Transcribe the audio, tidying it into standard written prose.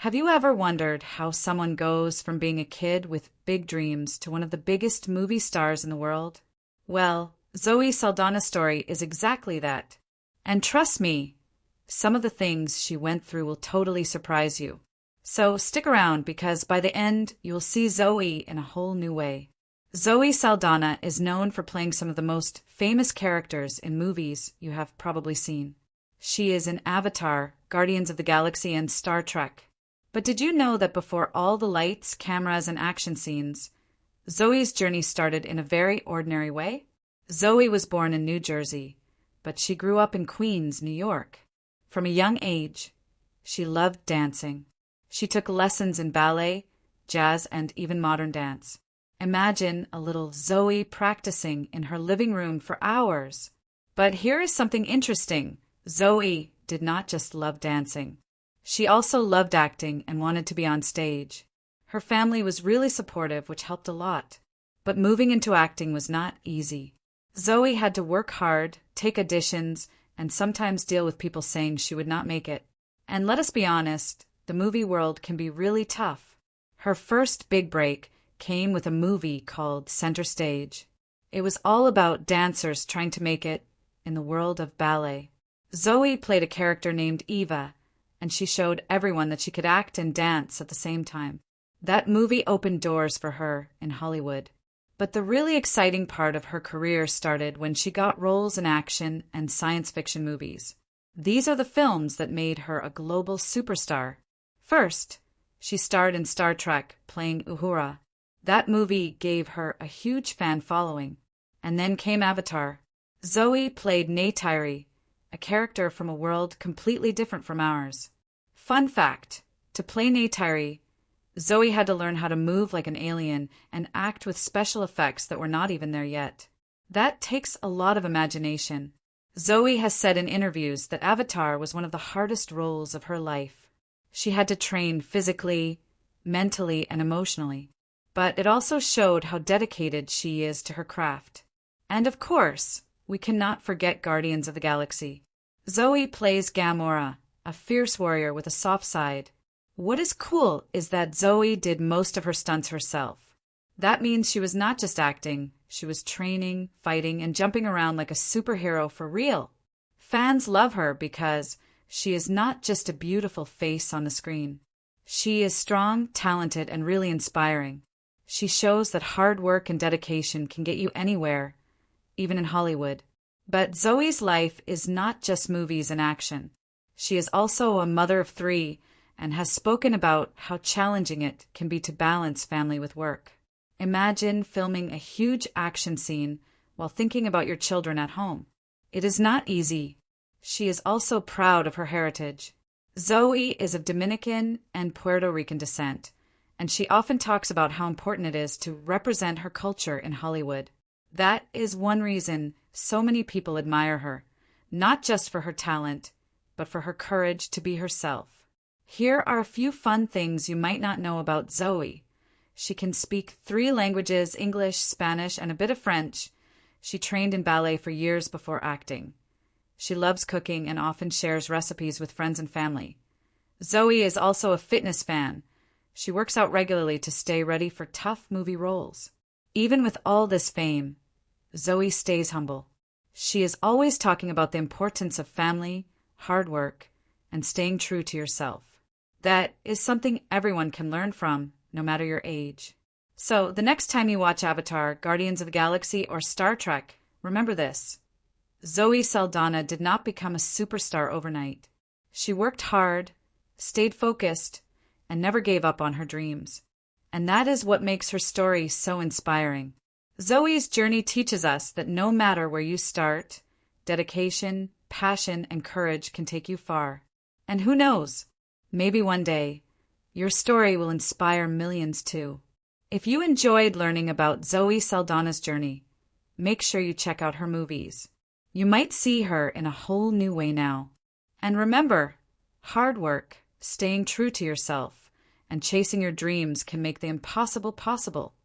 Have you ever wondered how someone goes from being a kid with big dreams to one of the biggest movie stars in the world? Well, Zoe Saldana's story is exactly that. And trust me, some of the things she went through will totally surprise you. So stick around because by the end, you'll see Zoe in a whole new way. Zoe Saldana is known for playing some of the most famous characters in movies you have probably seen. She is in Avatar, Guardians of the Galaxy, and Star Trek. But did you know that before all the lights, cameras, and action scenes, Zoe's journey started in a very ordinary way? Zoe was born in New Jersey, but she grew up in Queens, New York. From a young age, she loved dancing. She took lessons in ballet, jazz, and even modern dance. Imagine a little Zoe practicing in her living room for hours. But here is something interesting. Zoe did not just love dancing. She also loved acting and wanted to be on stage. Her family was really supportive, which helped a lot. But moving into acting was not easy. Zoe had to work hard, take auditions, and sometimes deal with people saying she would not make it. And let us be honest, the movie world can be really tough. Her first big break came with a movie called Center Stage. It was all about dancers trying to make it in the world of ballet. Zoe played a character named Eva, and she showed everyone that she could act and dance at the same time. That movie opened doors for her in Hollywood. But the really exciting part of her career started when she got roles in action and science fiction movies. These are the films that made her a global superstar. First, she starred in Star Trek, playing Uhura. That movie gave her a huge fan following. And then came Avatar. Zoe played Neytiri, a character from a world completely different from ours. Fun fact, to play Neytiri, Zoe had to learn how to move like an alien and act with special effects that were not even there yet. That takes a lot of imagination. Zoe has said in interviews that Avatar was one of the hardest roles of her life. She had to train physically, mentally, and emotionally. But it also showed how dedicated she is to her craft. And of course, we cannot forget Guardians of the Galaxy. Zoe plays Gamora, a fierce warrior with a soft side. What is cool is that Zoe did most of her stunts herself. That means she was not just acting, she was training, fighting, and jumping around like a superhero for real. Fans love her because she is not just a beautiful face on the screen. She is strong, talented, and really inspiring. She shows that hard work and dedication can get you anywhere, even in Hollywood. But Zoe's life is not just movies and action. She is also a mother of 3 and has spoken about how challenging it can be to balance family with work. Imagine filming a huge action scene while thinking about your children at home. It is not easy. She is also proud of her heritage. Zoe is of Dominican and Puerto Rican descent, and she often talks about how important it is to represent her culture in Hollywood. That is one reason so many people admire her, not just for her talent, but for her courage to be herself. Here are a few fun things you might not know about Zoe. She can speak 3 languages, English, Spanish, and a bit of French. She trained in ballet for years before acting. She loves cooking and often shares recipes with friends and family. Zoe is also a fitness fan. She works out regularly to stay ready for tough movie roles. Even with all this fame, Zoe stays humble. She is always talking about the importance of family, hard work, and staying true to yourself. That is something everyone can learn from, no matter your age. So, the next time you watch Avatar, Guardians of the Galaxy, or Star Trek, remember this. Zoe Saldana did not become a superstar overnight. She worked hard, stayed focused, and never gave up on her dreams. And that is what makes her story so inspiring. Zoe's journey teaches us that no matter where you start, dedication, passion, and courage can take you far. And who knows, maybe one day, your story will inspire millions too. If you enjoyed learning about Zoe Saldana's journey, make sure you check out her movies. You might see her in a whole new way now. And remember, hard work, staying true to yourself, and chasing your dreams can make the impossible possible.